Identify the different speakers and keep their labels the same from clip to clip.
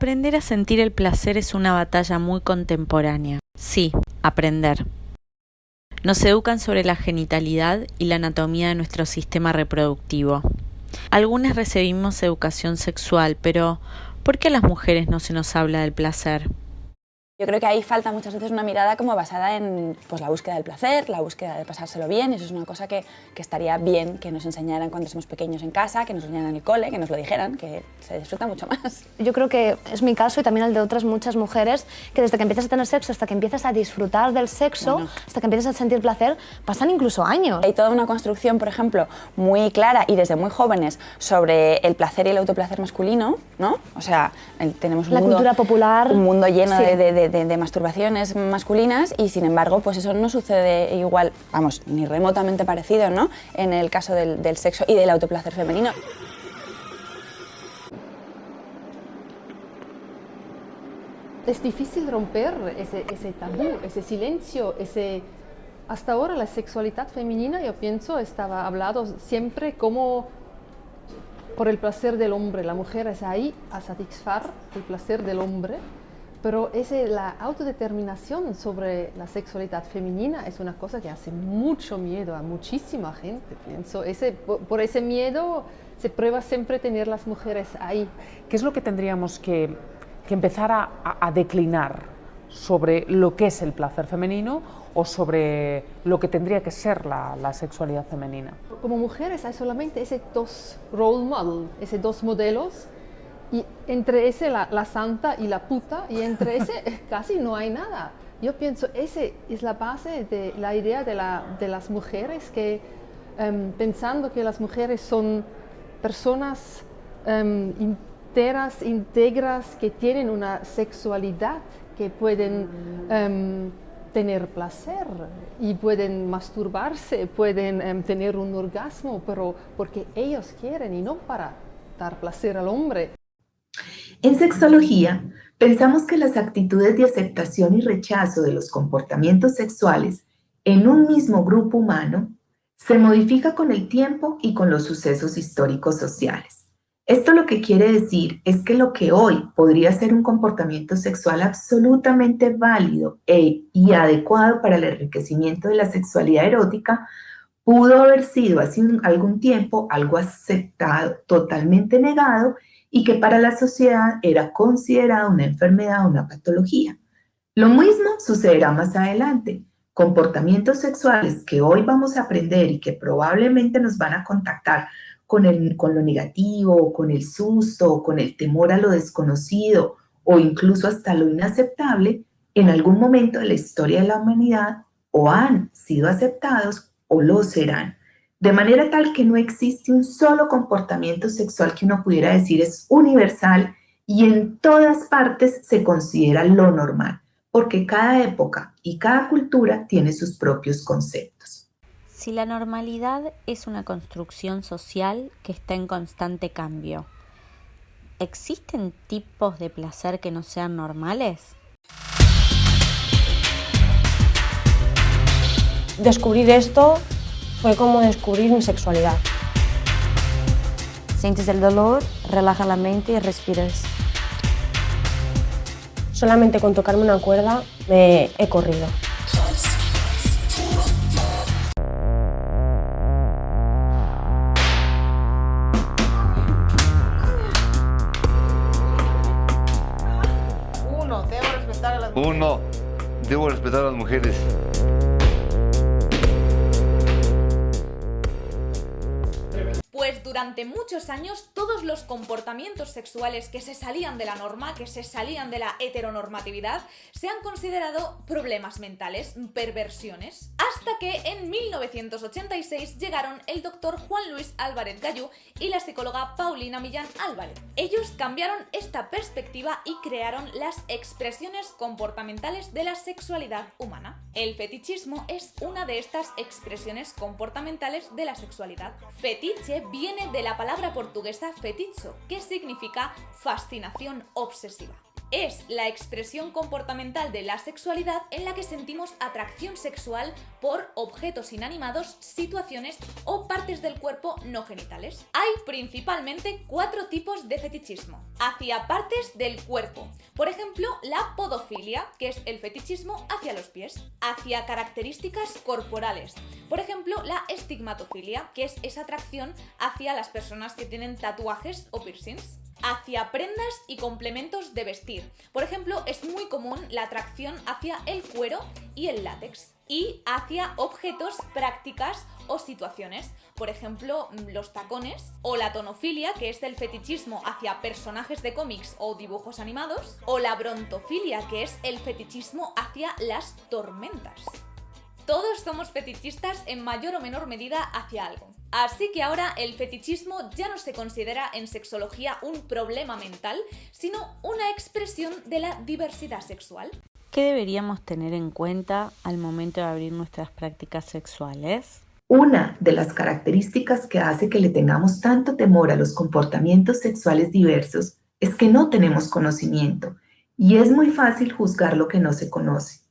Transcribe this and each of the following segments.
Speaker 1: Aprender a sentir el placer es una batalla muy contemporánea. Sí, aprender. Nos educan sobre la genitalidad y la anatomía de nuestro sistema reproductivo. Algunas recibimos educación sexual, pero ¿por qué a las mujeres no se nos habla del placer?
Speaker 2: Yo creo que ahí falta muchas veces una mirada como basada en pues, la búsqueda del placer, la búsqueda de pasárselo bien. Eso es una cosa que estaría bien que nos enseñaran cuando somos pequeños en casa, que nos enseñaran en el cole, que nos lo dijeran, que se disfruta mucho más.
Speaker 3: Yo creo que es mi caso y también el de otras muchas mujeres, que desde que empiezas a tener sexo hasta que empiezas a disfrutar del sexo, hasta que empiezas a sentir placer, pasan incluso años.
Speaker 2: Hay toda una construcción, por ejemplo, muy clara y desde muy jóvenes sobre el placer y el autoplacer masculino, ¿no? O sea, tenemos un mundo,
Speaker 3: cultura popular,
Speaker 2: un mundo lleno
Speaker 3: sí,
Speaker 2: de masturbaciones masculinas y sin embargo pues eso no sucede igual, vamos, ni remotamente parecido, ¿no? En el caso del sexo y del autoplacer femenino.
Speaker 4: Es difícil romper ese tabú, ese silencio, Hasta ahora la sexualidad femenina, yo pienso, estaba hablado siempre como por el placer del hombre. La mujer es ahí a satisfacer el placer del hombre. Pero la autodeterminación sobre la sexualidad femenina es una cosa que hace mucho miedo a muchísima gente, pienso. Por ese miedo se prueba siempre tener las mujeres ahí.
Speaker 5: ¿Qué es lo que tendríamos que empezar a declinar sobre lo que es el placer femenino o sobre lo que tendría que ser la sexualidad femenina?
Speaker 4: Como mujeres hay solamente esos dos role models, esos dos modelos. Y entre ese la santa y la puta, y entre ese casi no hay nada. Yo pienso, esa es la base de la idea de las mujeres, que pensando que las mujeres son personas enteras, íntegras, que tienen una sexualidad, que pueden tener placer y pueden masturbarse, pueden tener un orgasmo, pero porque ellos quieren y no para dar placer al hombre.
Speaker 6: En sexología, pensamos que las actitudes de aceptación y rechazo de los comportamientos sexuales en un mismo grupo humano se modifica con el tiempo y con los sucesos históricos sociales. Esto lo que quiere decir es que lo que hoy podría ser un comportamiento sexual absolutamente válido y adecuado para el enriquecimiento de la sexualidad erótica pudo haber sido hace algún tiempo algo aceptado, totalmente negado, y que para la sociedad era considerada una enfermedad o una patología. Lo mismo sucederá más adelante. Comportamientos sexuales que hoy vamos a aprender y que probablemente nos van a contactar con lo negativo, con el susto, con el temor a lo desconocido o incluso hasta lo inaceptable, en algún momento de la historia de la humanidad o han sido aceptados o lo serán. De manera tal que no existe un solo comportamiento sexual que uno pudiera decir es universal y en todas partes se considera lo normal, porque cada época y cada cultura tiene sus propios conceptos.
Speaker 1: Si la normalidad es una construcción social que está en constante cambio, ¿existen tipos de placer que no sean normales?
Speaker 7: Descubrir esto fue como descubrir mi sexualidad.
Speaker 3: Sientes el dolor, relaja la mente y respiras.
Speaker 7: Solamente con tocarme una cuerda me he corrido.
Speaker 8: Debo respetar a las mujeres.
Speaker 9: Pues durante muchos años todos los comportamientos sexuales que se salían de la norma, que se salían de la heteronormatividad, se han considerado problemas mentales, perversiones, hasta que en 1986 llegaron el doctor Juan Luis Álvarez Gallú y la psicóloga Paulina Millán Álvarez. Ellos cambiaron esta perspectiva y crearon las expresiones comportamentales de la sexualidad humana. El fetichismo es una de estas expresiones comportamentales de la sexualidad. Fetiche viene de la palabra portuguesa feticho, que significa fascinación obsesiva. es la expresión comportamental de la sexualidad en la que sentimos atracción sexual por objetos inanimados, situaciones o partes del cuerpo no genitales. Hay principalmente 4 tipos de fetichismo. Hacia partes del cuerpo. Por ejemplo, la podofilia, que es el fetichismo hacia los pies. Hacia características corporales. Por ejemplo, la estigmatofilia, que es esa atracción hacia las personas que tienen tatuajes o piercings. Hacia prendas y complementos de vestir. Por ejemplo, es muy común la atracción hacia el cuero y el látex. Y hacia objetos, prácticas o situaciones. Por ejemplo, los tacones. O la tonofilia, que es el fetichismo hacia personajes de cómics o dibujos animados. O la brontofilia, que es el fetichismo hacia las tormentas. Todos somos fetichistas en mayor o menor medida hacia algo. Así que ahora el fetichismo ya no se considera en sexología un problema mental, sino una expresión de la diversidad sexual.
Speaker 1: ¿Qué deberíamos tener en cuenta al momento de abrir nuestras prácticas sexuales?
Speaker 6: Una de las características que hace que le tengamos tanto temor a los comportamientos sexuales diversos es que no tenemos conocimiento y es muy fácil juzgar lo que no se conoce.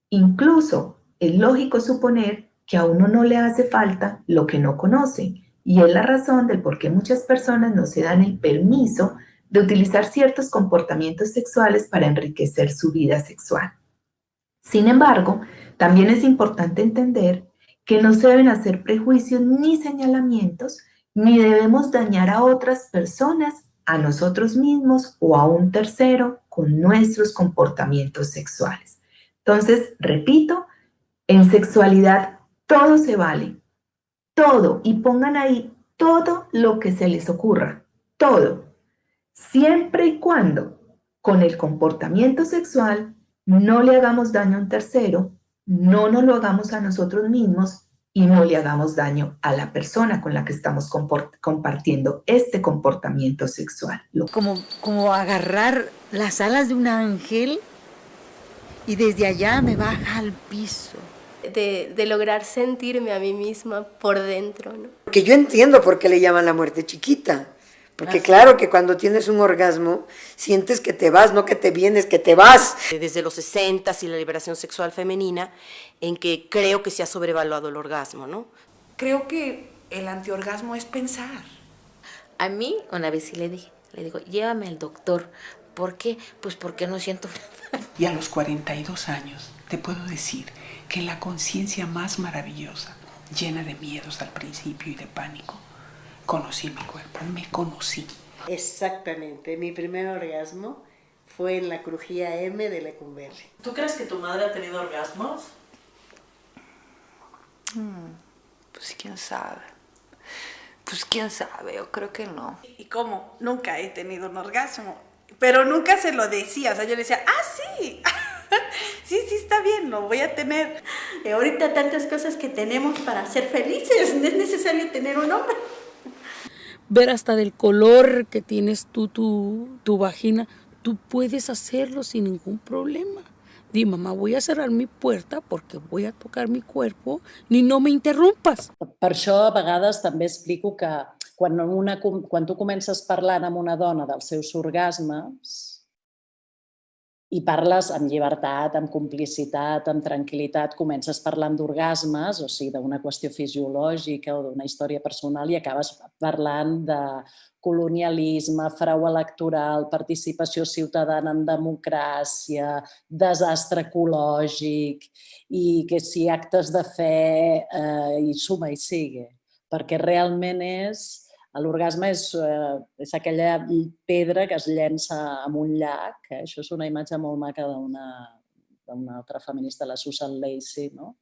Speaker 6: Incluso es lógico suponer que a uno no le hace falta lo que no conoce y es la razón del por qué muchas personas no se dan el permiso de utilizar ciertos comportamientos sexuales para enriquecer su vida sexual. Sin embargo, también es importante entender que no se deben hacer prejuicios ni señalamientos, ni debemos dañar a otras personas, a nosotros mismos o a un tercero con nuestros comportamientos sexuales. Entonces, repito, en sexualidad todo se vale, todo, y pongan ahí todo lo que se les ocurra, todo, siempre y cuando con el comportamiento sexual no le hagamos daño a un tercero, no nos lo hagamos a nosotros mismos y no le hagamos daño a la persona con la que estamos compartiendo este comportamiento sexual.
Speaker 10: Como agarrar las alas de un ángel y desde allá me baja al piso.
Speaker 11: De lograr sentirme a mí misma por dentro, ¿no?
Speaker 12: Porque yo entiendo por qué le llaman la muerte chiquita. Porque claro que cuando tienes un orgasmo, sientes que te vas, no que te vienes, que te vas.
Speaker 13: Desde los 60s y la liberación sexual femenina, en que creo que se ha sobrevaluado el orgasmo, ¿no?
Speaker 14: Creo que el antiorgasmo es pensar.
Speaker 15: A mí, una vez sí le digo, llévame al doctor. ¿Por qué? Pues porque no siento nada.
Speaker 14: Y a los 42 años te puedo decir que la conciencia más maravillosa, llena de miedos al principio y de pánico, conocí mi cuerpo, me conocí.
Speaker 16: Exactamente, mi primer orgasmo fue en la crujía M de Lecumberri.
Speaker 17: ¿Tú crees que tu madre ha tenido orgasmos?
Speaker 18: Pues quién sabe. Pues quién sabe, yo creo que no.
Speaker 19: ¿Y cómo? Nunca he tenido un orgasmo, pero nunca se lo decía, o sea, yo le decía, sí, sí, está bien, lo voy a tener.
Speaker 20: Y ahorita tantas cosas que tenemos para ser felices, no es necesario tener un hombre.
Speaker 21: Ver hasta del color que tienes tu vagina, tú puedes hacerlo sin ningún problema. Di, mamá, voy a cerrar mi puerta porque voy a tocar mi cuerpo, ni no me interrumpas.
Speaker 22: Per això, a vegades, també explico que quan tu comences parlant amb una dona dels seus orgasmes i parles amb llibertat, amb complicitat, amb tranquil·litat, comences parlant d'orgasmes, o sigui, d'una qüestió fisiològica o d'una història personal i acabes parlant de colonialisme, frau electoral, participació ciutadana en democràcia, desastre ecològic i que si actes de fe i suma i sigue, perquè realment l'orgasme és aquella pedra que es llença en un llac, això és una imatge molt maca d'una altra feminista, la Susan Lacey, no?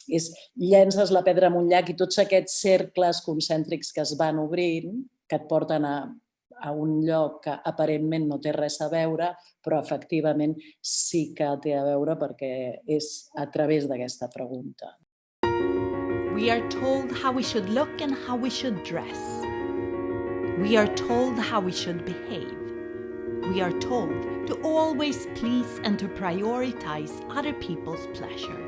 Speaker 22: Llences la pedra en un llac i tots aquests cercles concèntrics que es van obrint, que et porten a un lloc que aparentment no té res a veure, però efectivament sí que té a veure perquè és a través d'aquesta pregunta.
Speaker 23: We are told how we should look and how we should dress. We are told how we should behave. We are told to always please and to prioritize other people's pleasure.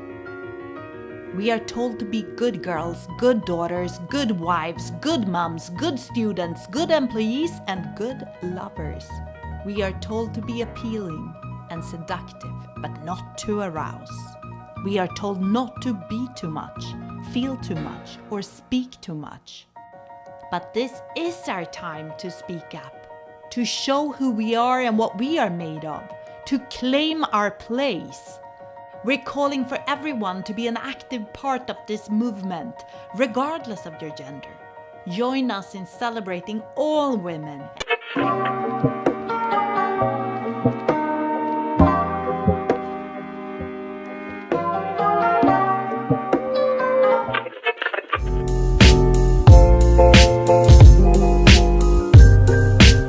Speaker 23: We are told to be good girls, good daughters, good wives, good moms, good students, good employees, and good lovers. We are told to be appealing and seductive, but not to arouse. We are told not to be too much, feel too much, or speak too much. But this is our time to speak up, to show who we are and what we are made of, to claim our place. We're calling for everyone to be an active part of this movement, regardless of your gender. Join us in celebrating all women.